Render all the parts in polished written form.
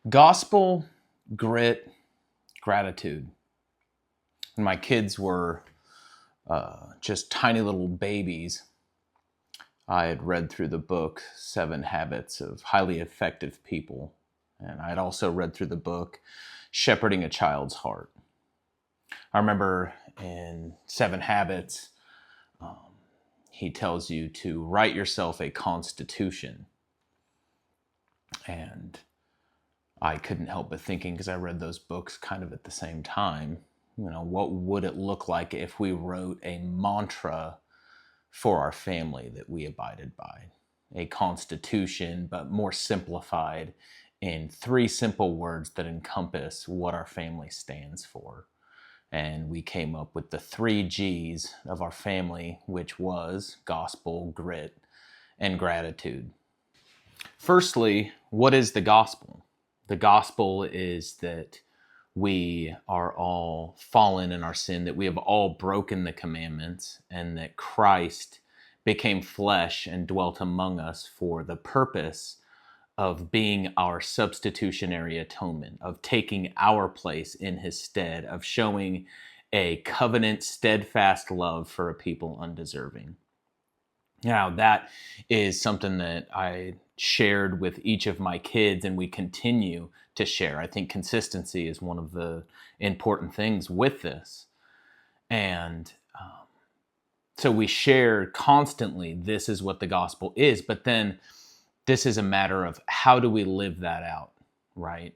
Gospel, grit, gratitude. When my kids were just tiny little babies, I had read through the book, Seven Habits of Highly Effective People. And I had also read through the book, Shepherding a Child's Heart. I remember in Seven Habits, he tells you to write yourself a constitution. And I couldn't help but thinking, because I read those books kind of at the same time, what would it look like if we wrote a mantra for our family that we abided by? A constitution, but more simplified in three simple words that encompass what our family stands for. And we came up with the 3 G's of our family, which was gospel, grit, and gratitude. Firstly, what is the gospel? The gospel is that we are all fallen in our sin, that we have all broken the commandments, and that Christ became flesh and dwelt among us for the purpose of being our substitutionary atonement, of taking our place in his stead, of showing a covenant, steadfast love for a people undeserving. Now, that is something that I shared with each of my kids, and we continue to share. I think consistency is one of the important things with this. And so we share constantly, this is what the gospel is, but then this is a matter of how do we live that out, right?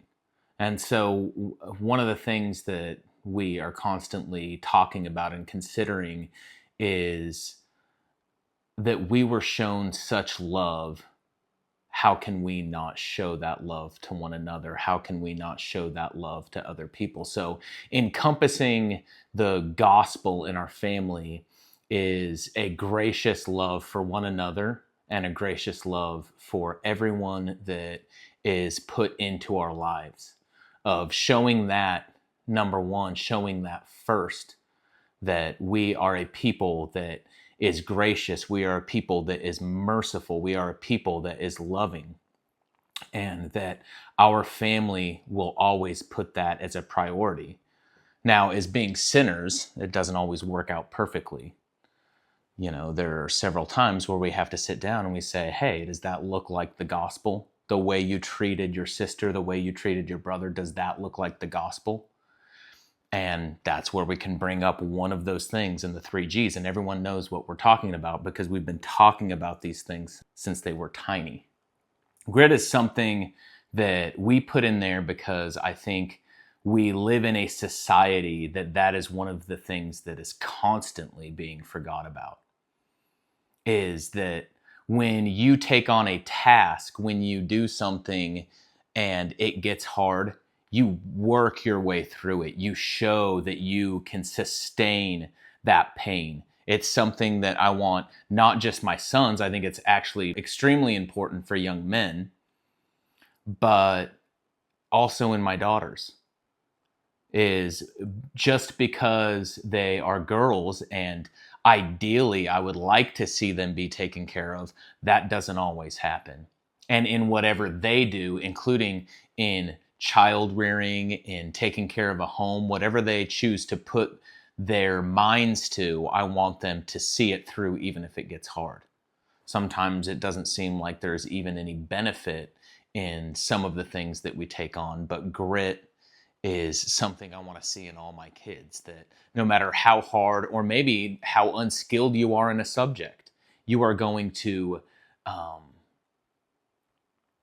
And so one of the things that we are constantly talking about and considering is that we were shown such love. How can we not show that love to one another? How can we not show that love to other people? So encompassing the gospel in our family is a gracious love for one another and a gracious love for everyone that is put into our lives, of showing that, number one, showing that first, that we are a people that is gracious. We are a people that is merciful. We are a people that is loving. And that our family will always put that as a priority. Now, as being sinners, it doesn't always work out perfectly. There are several times where we have to sit down and we say, hey, does that look like the gospel? The way you treated your sister, the way you treated your brother, does that look like the gospel? And that's where we can bring up one of those things in the 3 G's, and everyone knows what we're talking about because we've been talking about these things since they were tiny. Grit is something that we put in there because I think we live in a society that is one of the things that is constantly being forgot about. Is that when you take on a task, when you do something and it gets hard, you work your way through it. You show that you can sustain that pain. It's something that I want not just my sons, I think it's actually extremely important for young men, but also in my daughters. Is just because they are girls and ideally I would like to see them be taken care of, that doesn't always happen. And in whatever they do, including in child rearing, in taking care of a home, whatever they choose to put their minds to, I want them to see it through even if it gets hard. Sometimes it doesn't seem like there's even any benefit in some of the things that we take on, but grit is something I want to see in all my kids, that no matter how hard or maybe how unskilled you are in a subject, you are going to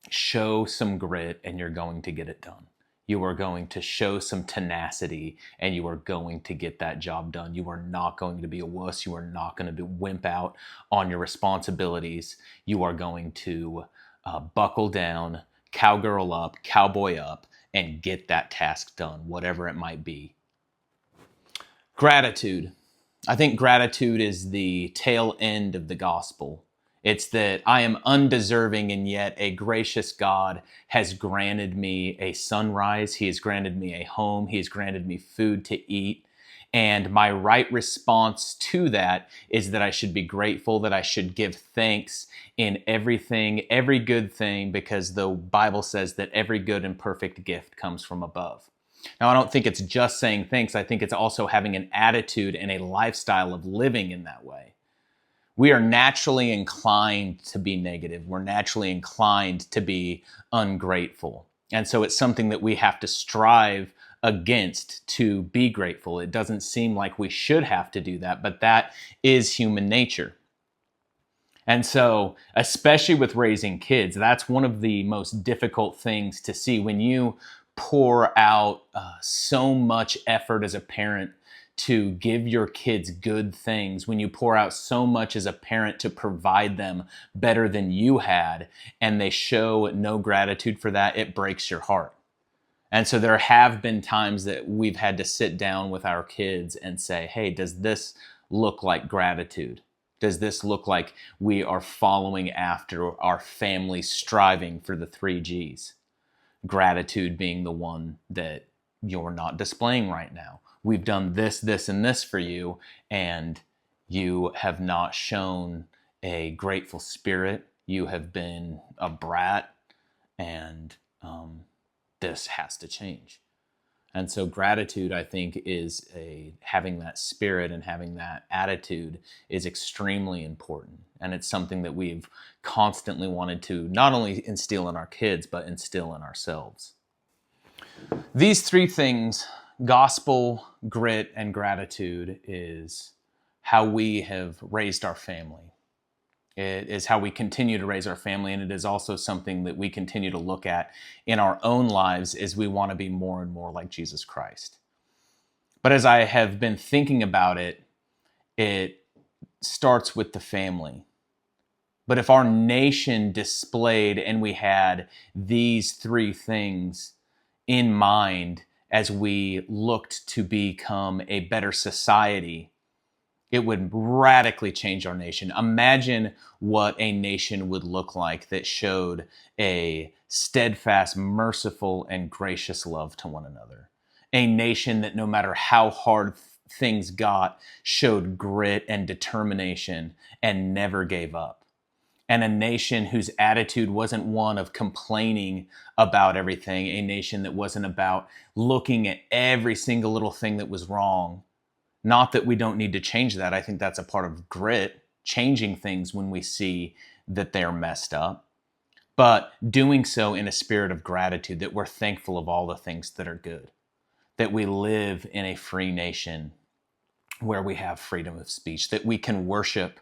show some grit and you're going to get it done. You are going to show some tenacity and you are going to get that job done. You are not going to be a wuss. You are not going to wimp out on your responsibilities. You are going to buckle down, cowgirl up, cowboy up, and get that task done, whatever it might be. Gratitude. I think gratitude is the tail end of the gospel. It's that I am undeserving, and yet a gracious God has granted me a sunrise. He has granted me a home. He has granted me food to eat. And my right response to that is that I should be grateful, that I should give thanks in everything, every good thing, because the Bible says that every good and perfect gift comes from above. Now, I don't think it's just saying thanks. I think it's also having an attitude and a lifestyle of living in that way. We are naturally inclined to be negative. We're naturally inclined to be ungrateful. And so it's something that we have to strive against, to be grateful. It doesn't seem like we should have to do that, but that is human nature. And so, especially with raising kids, that's one of the most difficult things to see when you pour out so much effort as a parent to give your kids good things, when you pour out so much as a parent to provide them better than you had, and they show no gratitude for that, it breaks your heart. And so there have been times that we've had to sit down with our kids and say, hey, does this look like gratitude? Does this look like we are following after our family striving for the 3 Gs? Gratitude being the one that you're not displaying right now. We've done this, this, and this for you, and you have not shown a grateful spirit. You have been a brat, and this has to change. And so gratitude, I think, is having that spirit and having that attitude is extremely important. And it's something that we've constantly wanted to not only instill in our kids, but instill in ourselves. These 3 things, gospel, grit, and gratitude, is how we have raised our family. It is how we continue to raise our family, and it is also something that we continue to look at in our own lives as we want to be more and more like Jesus Christ. But as I have been thinking about it, it starts with the family. But if our nation displayed and we had these 3 things in mind as we looked to become a better society, it would radically change our nation. Imagine what a nation would look like that showed a steadfast, merciful, and gracious love to one another. A nation that no matter how hard things got, showed grit and determination and never gave up. And a nation whose attitude wasn't one of complaining about everything, a nation that wasn't about looking at every single little thing that was wrong. Not that we don't need to change that. I think that's a part of grit, changing things when we see that they're messed up, but doing so in a spirit of gratitude, that we're thankful of all the things that are good, that we live in a free nation where we have freedom of speech, that we can worship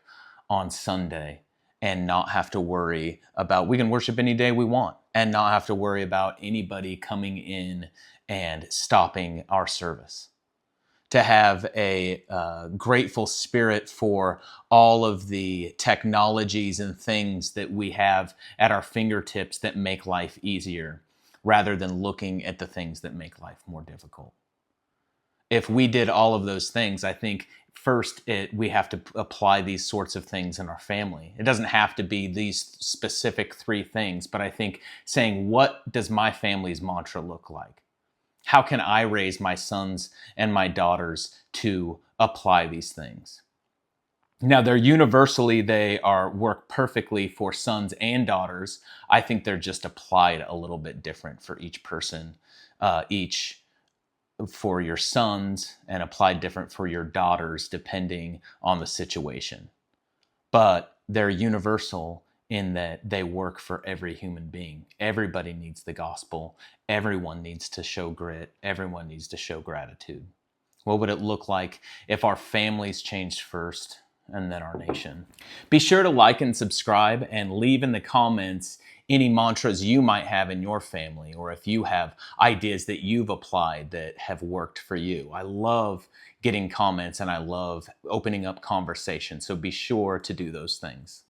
on Sunday and not have to worry about, we can worship any day we want and not have to worry about anybody coming in and stopping our service. To have a grateful spirit for all of the technologies and things that we have at our fingertips that make life easier, rather than looking at the things that make life more difficult. If we did all of those things, I think first we have to apply these sorts of things in our family. It doesn't have to be these specific 3 things, but I think saying, what does my family's mantra look like? How can I raise my sons and my daughters to apply these things? Now, they work perfectly for sons and daughters. I think they're just applied a little bit different for each person, each for your sons, and applied different for your daughters, depending on the situation. But they're universal in that they work for every human being. Everybody needs the gospel. Everyone needs to show grit. Everyone needs to show gratitude. What would it look like if our families changed first and then our nation? Be sure to like and subscribe, and leave in the comments any mantras you might have in your family, or if you have ideas that you've applied that have worked for you. I love getting comments and I love opening up conversation, so be sure to do those things.